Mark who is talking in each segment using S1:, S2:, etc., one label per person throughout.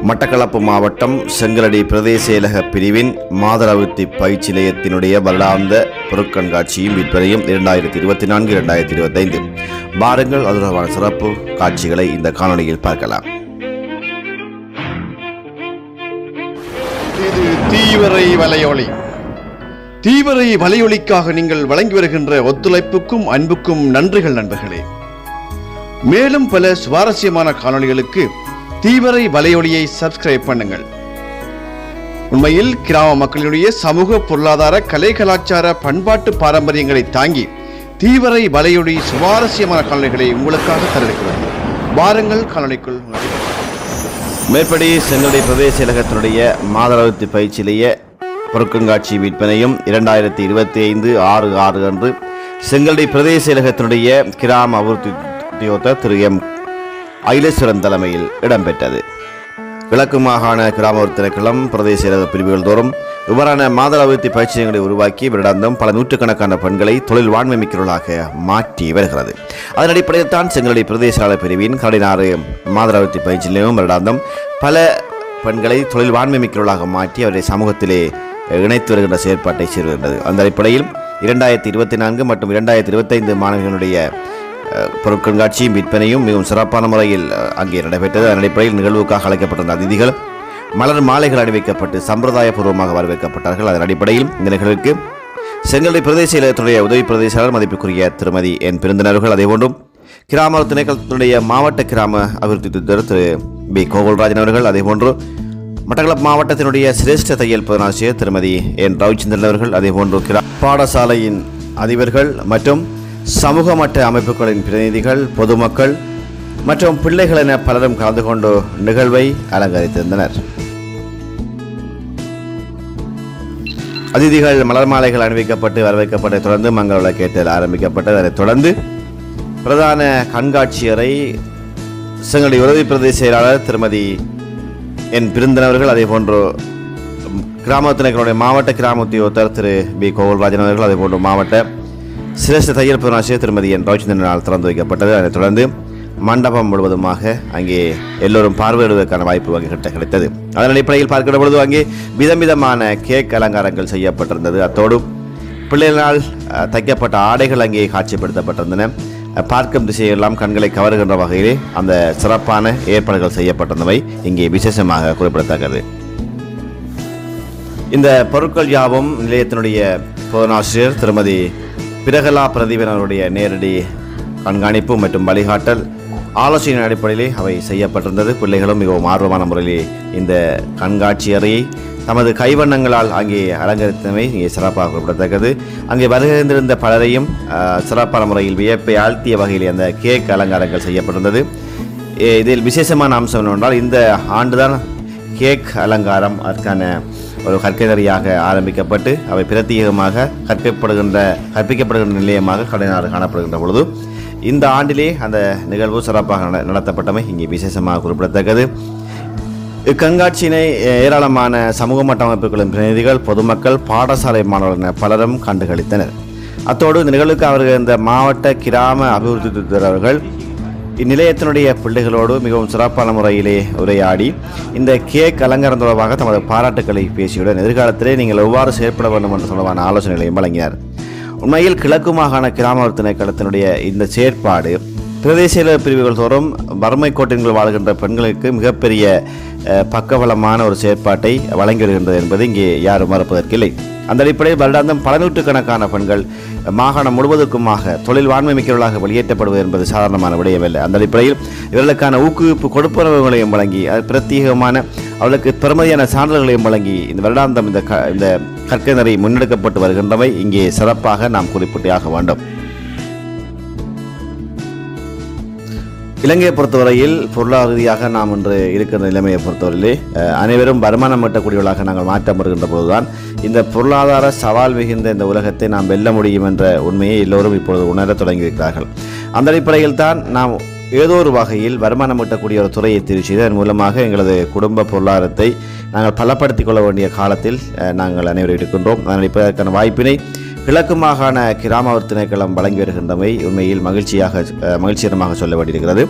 S1: மட்டக்களப்பு மாவட்டம் செங்கலடி பிரதேச செயலக பிரிவின் மாதரவிருத்தி பயிற்சி நிலையத்தினுடைய வருடாந்த பொருட்கண்காட்சியும் விற்பனையும் 2024-2025. பாருங்கள், அது தொடர்பான சிறப்பு காட்சிகளை இந்த காணொலியில் பார்க்கலாம்.
S2: இது தீவிரை வலையொலி. தீவிரை வலையொலிக்காக நீங்கள் வழங்கி வருகின்ற ஒத்துழைப்புக்கும் அன்புக்கும் நன்றிகள் நண்பர்களே. மேலும் பல சுவாரஸ்யமான காணொலிகளுக்கு தீவிரை வலையொலியை சப்ஸ்கிரைப் பண்ணுங்கள். உண்மையில் கிராம மக்களினுடைய சமூக பொருளாதார கலை கலாச்சார பண்பாட்டு பாரம்பரியங்களை தாங்கி தீவிரை வலையொலி சுவாரஸ்யமான காணொலிகளை உங்களுக்காக தருகிறது. வாருங்கள் காணொலிக்குள்.
S1: மேற்படி செங்கலடி பிரதேச செயலகத்தினுடைய மாதரவிருத்தி பயிற்சியிலேயே பொருட்கண்காட்சி விற்பனையும் 2025-6/6 அன்று செங்கலடி பிரதேச செயலகத்தினுடைய கிராம அபிவிருத்தி உத்தியோகத்தர் திரு எம் ஐலேஸ்வரன் தலைமையில் இடம்பெற்றது. கிழக்கு மாகாண கிராம திணைக்களம் பிரதேச செயலக பிரிவுகள் தோறும் இவ்வாறான மாதள அபிவிருத்தி பயிற்சிகளை உருவாக்கி வருடாந்தம் பல நூற்றுக்கணக்கான பெண்களை தொழில் வாண்மைமிக்கவர்களாக மாற்றி வருகிறது. அதன் அடிப்படையில் தான் செங்கலடி பிரதேச செயலக பிரிவின் 16 மாதள அபிவிருத்தி பயிற்சி நிலையம் வருடாந்தம் பல பெண்களை தொழில் வாண்மைமிக்கவர்களாக மாற்றி அவருடைய சமூகத்திலே இணைத்து வருகின்ற செயற்பாட்டை செய்து வருகிறது. அந்த அடிப்படையில் 2024 மற்றும் 2025 மாணவர்களுடைய பொருட்கண்காட்சியும் விற்பனையும் மிகவும் சிறப்பான முறையில் அங்கே நடைபெற்றது. அதன் அடிப்படையில் நிகழ்வுக்காக அழைக்கப்பட்டிருந்த அதிதிகள் மலர் மாலைகள் அணிவிக்கப்பட்டு சம்பிரதாயபூர்வமாக வரவேற்கப்பட்டார்கள். அதன் அடிப்படையில் இந்த நிகழ்வுக்கு செங்கலடி பிரதேச செயலகத்துடைய உதவி பிரதேச செயலர் மதிப்புக்குரிய திருமதி என் பெருந்தினர்கள், அதேபோன்றும் கிராம திணைக்களத்தினுடைய மாவட்ட கிராம அபிவிருத்தி திரு பி கோகுல்ராஜன் அவர்கள், அதேபோன்று மட்டக்களப்பு மாவட்டத்தினுடைய சிரேஷ்ட தையல் பதினாசிரியர் திருமதி என் ரவிச்சந்திரன் அவர்கள், அதேபோன்று பாடசாலையின் அதிபர்கள் மற்றும் சமூக மட்ட அமைப்புகளின் பிரதிநிதிகள், பொதுமக்கள் மற்றும் பிள்ளைகள் என பலரும் கலந்து கொண்டு நிகழ்வை அலங்கரித்திருந்தனர். அதிதிகள் மலர் மாலைகள் அணிவிக்கப்பட்டு வரவேற்கப்பட்ட தொடர்ந்து மங்கள விளக்கேற்றல் ஆரம்பிக்கப்பட்டது. அதைத் தொடர்ந்து பிரதான கண்காட்சியரை செங்கலடி உதவி பிரதேச செயலாளர் திருமதி என் பிருந்தனவர்கள், அதே போன்று கிராம திணைக்களுடைய மாவட்ட கிராம உத்தியோகத்தர் திரு பி கோகுல்ராஜன் அவர்கள், அதே போன்று மாவட்ட சிரேஷ்ட தையல் பதினாசிரியர் திருமதி என் ரவிச்சந்திரனால் திறந்து வைக்கப்பட்டது. அதைத் தொடர்ந்து மண்டபம் முழுவதுமாக அங்கே எல்லோரும் பார்வையிடுவதற்கான வாய்ப்பு அங்கே கிடைத்தது. அதன் அடிப்படையில் பார்க்கிற பொழுது அங்கே விதவிதமான கேக் அலங்காரங்கள் செய்யப்பட்டிருந்தது. அத்தோடு பிள்ளைகளால் தைக்கப்பட்ட ஆடைகள் அங்கே காட்சிப்படுத்தப்பட்டிருந்தன. பார்க்கும் திசையெல்லாம் கண்களை கவருகின்ற வகையிலே அந்த சிறப்பான ஏற்பாடுகள் செய்யப்பட்டிருந்தவை இங்கே விசேஷமாக குறிப்பிடத்தக்கது. இந்த பொருட்கள் யாவும் நிலையத்தினுடைய பொதுநாசிரியர் திருமதி பிரகலா பிரதீபன் அவருடைய நேரடி கண்காணிப்பு மற்றும் வழிகாட்டல் ஆலோசனை அடிப்படையிலே அவை செய்யப்பட்டிருந்தது. பிள்ளைகளும் மிகவும் ஆர்வமான முறையிலே இந்த கண்காட்சி அறையை தமது கைவண்ணங்களால் அங்கே அலங்கரித்தமை இங்கே சிறப்பாக குறிப்பிடத்தக்கது. அங்கே வருகின்றிருந்த பலரையும் சிறப்பான முறையில் வியப்பை ஆழ்த்திய வகையில் அந்த கேக் அலங்காரங்கள் செய்யப்பட்டிருந்தது. இதில் விசேஷமான அம்சம் என்னவென்றால், இந்த ஆண்டுதான் கேக் அலங்காரம் அதற்கான ஒரு கற்கைதறியாக ஆரம்பிக்கப்பட்டு அவை பிரத்யேகமாக கற்பிக்கப்படுகின்ற நிலையமாக கடைநாடு காணப்படுகின்ற பொழுது இந்த ஆண்டிலே அந்த நிகழ்வு சிறப்பாக நடத்தப்பட்டமை இங்கே விசேஷமாக குறிப்பிடத்தக்கது. இக்கண்காட்சியினை ஏராளமான சமூக மட்ட அமைப்புகளின் பிரதிநிதிகள், பொதுமக்கள், பாடசாலை மாணவர்கள் பலரும் கண்டுகளித்தனர். அத்தோடு இந்த நிகழ்வுக்கு அவர்கள் இந்த மாவட்ட கிராம அபிவிருத்தி அவர்கள் இந்நிலையத்தினுடைய பிள்ளைகளோடு மிகவும் சிறப்பான முறையிலே உரையாடி இந்த கேக் அலங்காரம் தொடர்பாக தமது பாராட்டுக்களை பேசியுடன் எதிர்காலத்திலே நீங்கள் எவ்வாறு செயற்பட வேண்டும் என்ற தொடர்பான ஆலோசனைகளையும் வழங்கினார். உண்மையில் கிழக்கு மாகாண கிராம திணைக்களத்தினுடைய இந்த செயற்பாடு பிரதேச பிரிவுகள் தோறும் வறுமை கோட்டின்கள் வாழ்கின்ற பெண்களுக்கு மிகப்பெரிய பக்கபலமான ஒரு செயற்பாட்டை வழங்கி வருகின்றது என்பது இங்கே யாரும் மறுப்பதற்கில்லை. அந்த அடிப்படையில் வருடாந்தம் பல நூற்றுக்கணக்கான பெண்கள் மாகாணம் முழுவதற்குமாக தொழில் வாண்மைமிக்கவர்களாக வெளியேற்றப்படுவது என்பது சாதாரணமான விடயமல்ல. அந்த அடிப்படையில் இவர்களுக்கான ஊக்குவிப்பு கொடுப்பனவுகளையும் வழங்கி அது பிரத்யேகமான அவர்களுக்கு பெருமதியான சான்றிதழ்களையும் வழங்கி இந்த வருடாந்தம் இந்த கற்கைநெறி முன்னெடுக்கப்பட்டு வருகின்றவை இங்கே சிறப்பாக நாம் குறிப்பிட்டாக வேண்டும். இலங்கையை பொறுத்தவரையில் பொருளாதார ரீதியாக நாம் இன்று இருக்கிற நிலைமையை பொறுத்தவரையிலே அனைவரும் வருமானம் ஈட்டக்கூடியவர்களாக நாங்கள் மாற்றம் வருகின்ற போதுதான் இந்த பொருளாதார சவால் மிகுந்த இந்த உலகத்தை நாம் வெல்ல முடியும் என்ற உண்மையை எல்லோரும் இப்பொழுது உணர தொடங்கியிருக்கிறார்கள். அந்த அடிப்படையில் தான் நாம் ஏதோ ஒரு வகையில் வருமானம் ஈட்டக்கூடிய ஒரு துறையை தெரிவு செய்து அதன் மூலமாக எங்களது குடும்ப பொருளாதாரத்தை நாங்கள் பலப்படுத்திக் கொள்ள வேண்டிய காலத்தில் நாங்கள் அனைவரும் இருக்கின்றோம். அதனால் இப்பதற்கான வாய்ப்பினை கிழக்கு மாகாண கிராம திணைக்களம் வழங்கி வருகின்றமை உண்மையில் மகிழ்ச்சிகரமாக சொல்ல வேண்டியிருக்கிறது.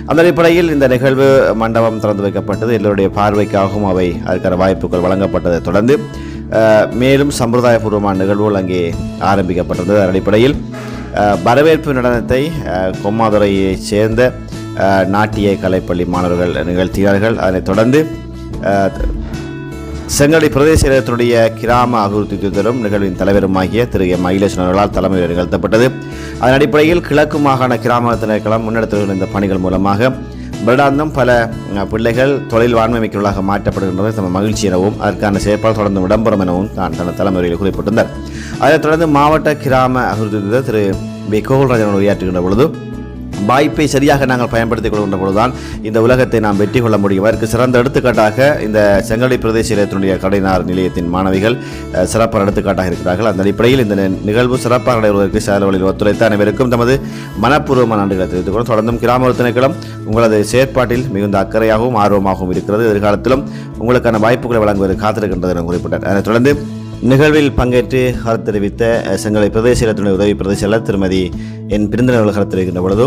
S1: அந்த அடிப்படையில் இந்த நிகழ்வு மண்டபம் திறந்து வைக்கப்பட்டது. எல்லோருடைய பார்வைக்காகவும் அவை அதற்கான வாய்ப்புகள் வழங்கப்பட்டதை தொடர்ந்து மேலும் சம்பிரதாயபூர்வமான நிகழ்வுகள் அங்கே ஆரம்பிக்கப்பட்டது. அதன் அடிப்படையில் வரவேற்பு நடனத்தை கொம்மாதுறையைச் சேர்ந்த நாட்டிய கலைப்பள்ளி மாணவர்கள் நிகழ்த்தினார்கள். அதனைத் தொடர்ந்து செங்கடி பிரதேச செயலகத்தினுடைய கிராம அபிவிருத்தி தூதரும் நிகழ்வின் தலைவருமாகிய திரு எம் மகிலேசன் அவர்களால் தலைமையில் நிகழ்த்தப்பட்டது. அதன் அடிப்படையில் கிழக்கு மாகாண கிராம திணைக்களம் முன்னெடுத்து இந்த பணிகள் மூலமாக வருடாந்தம் பல பிள்ளைகள் தொழில் வான்மைமிக்கவர்களாக மாற்றப்படுகின்றனர் தம மகிழ்ச்சி எனவும் அதற்கான செயற்பாடு தொடர்ந்து இடம்பெறும் எனவும் தான் தனது தலைமுறையில் குறிப்பிட்டிருந்தார். அதைத் தொடர்ந்து மாவட்ட கிராம அபிவிருத்தி தூதர் திரு பி கோகுல்ராஜன் உரையாற்றுகின்ற பொழுது வாய்ப்பை சரியாக நாங்கள் பயன்படுத்திக் கொள்கின்ற பொழுதுதான் இந்த உலகத்தை நாம் வெற்றி கொள்ள முடியும். அதற்கு சிறந்த எடுத்துக்காட்டாக இந்த செங்கடி பிரதேச செயலகத்தினுடைய கடைநார் நிலையத்தின் மாணவிகள் சிறப்பான எடுத்துக்காட்டாக இருக்கிறார்கள். அந்த அடிப்படையில் இந்த நிகழ்வு சிறப்பாக நடைபெறுவதற்கு செயல்களில் ஒத்துழைத்த அனைவருக்கும் தமது மனப்பூர்வமான நன்றிகளை தெரிவித்துக் கொண்டு தொடர்ந்தும் கிராம திணைக்களம் உங்களது செயற்பாட்டில் மிகுந்த அக்கறையாகவும் ஆர்வமாகவும் இருக்கிறது. எதிர்காலத்திலும் உங்களுக்கான வாய்ப்புகளை வழங்குவது காத்திருக்கின்றது என குறிப்பிட்டார். அதனைத் தொடர்ந்து நிகழ்வில் பங்கேற்று கருத்து தெரிவித்த செங்கலை பிரதேச செயலகத்தினுடைய உதவி பிரதேச செயலர் திருமதி என் பிரிந்தனர்கள் கருத்து தெரிவிக்கின்ற பொழுது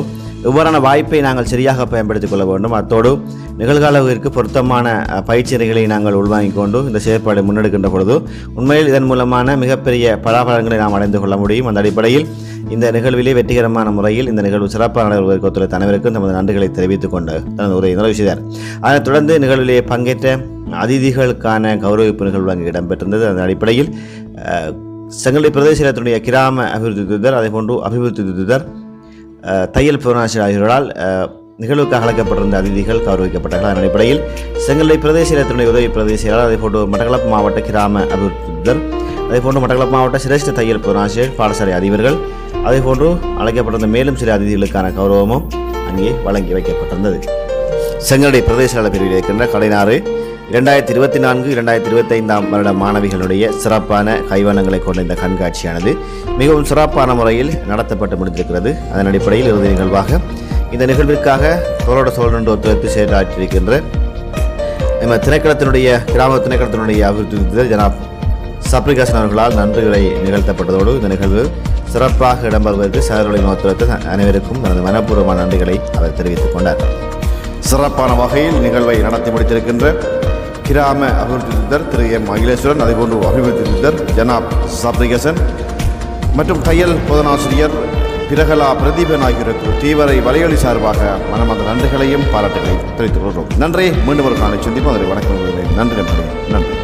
S1: இவ்வாறான வாய்ப்பை நாங்கள் சரியாக பயன்படுத்திக் கொள்ள வேண்டும். அத்தோடு நிகழ்காலத்திற்கு பொருத்தமான பயிற்சிகளை நாங்கள் உள்வாங்கிக் கொண்டு இந்த செயற்பாடை முன்னெடுக்கின்ற பொழுது உண்மையில் இதன் மூலமான மிகப்பெரிய பலாபலன்களை நாம் அடைந்து கொள்ள முடியும். அந்த அடிப்படையில் இந்த நிகழ்விலே வெற்றிகரமான முறையில் இந்த நிகழ்வு சிறப்பாக நடைபெறுவதற்கு ஒத்துழைத்த அனைவருக்கும் தமது நன்றிகளை தெரிவித்துக் கொண்டு தனது உரையை நிறைவு செய்தார். அதனைத் தொடர்ந்து நிகழ்விலே பங்கேற்ற அதிதிகளுக்கான கௌரவிப்பு நிகழ்வு அங்கு இடம்பெற்றிருந்தது. அதன் அடிப்படையில் செங்கலை பிரதேச செயலகத்தினுடைய கிராம அபிவிருத்தி தூதர் அதேபோன்று அபிவிருத்தி தூதர் தையல் புவனாசிரியர் ஆகியோரால் நிகழ்வுக்காக அழைக்கப்பட்டிருந்த அதிதிகள் கௌரவிக்கப்பட்டார்கள். அதன் அடிப்படையில் செங்கலை பிரதேச செயலகத்தினுடைய உதவி பிரதேச செயலாளர் அதேபோன்று மட்டக்களப்பு மாவட்ட கிராம அபிவிருத்தி தூதர் அதேபோன்று மட்டக்களப்பு மாவட்ட சிரேஷ்ட தையல் புவனாசிரியர் பாடசாலை அதிபர்கள் அதேபோன்று அழைக்கப்பட்டிருந்த மேலும் சில அதிதிகளுக்கான கௌரவமும் அங்கே வழங்கி வைக்கப்பட்டிருந்தது. செங்கலை பிரதேச செயலாளர் பிரிவில் இருக்கின்ற கடைநாறு 2024-2025 வருட மாணவிகளுடைய சிறப்பான கைவண்ணங்களை கொண்ட இந்த கண்காட்சியானது மிகவும் சிறப்பான முறையில் நடத்தப்பட்டு முடிந்திருக்கிறது. அதன் அடிப்படையில் இறுதி நிகழ்வாக இந்த நிகழ்விற்காக தோளோடு தோள் நின்று ஒத்துழைத்து செயலாற்றியிருக்கின்ற நம்ம கிராம திணைக்களத்தினுடைய அபிவிருத்தி ஜனாப் சப்ரிகாசன் அவர்களால் நன்றிகளை நிகழ்த்தப்பட்டதோடு இந்த நிகழ்வு சிறப்பாக இடம்பெறுவதற்கு சகோதரர்களின் ஒத்துழைத்த அனைவருக்கும் தனது மனப்பூர்வமான நன்றிகளை அவர் தெரிவித்துக் கொண்டார். சிறப்பான வகையில் நிகழ்வை நடத்தி முடித்திருக்கின்ற கிராம அபிவிருத்தி தூதர் திரு எம் மகிலேஸ்வரன் அதேபோன்று அபிவிருத்தி தூதர் ஜனாப் சப்ரிகசன் மற்றும் தையல் போதனாசிரியர் பிரகலா பிரதீபன் ஆகியோருக்கு தீவிர வலையொலி சார்பாக மனமார்ந்த நன்றிகளையும் பாராட்டுகளையும் தெரிவித்துக் கொள்கிறோம். நன்றி. மீண்டும் ஒரு காலை சந்திப்போம். வணக்கம். நன்றி.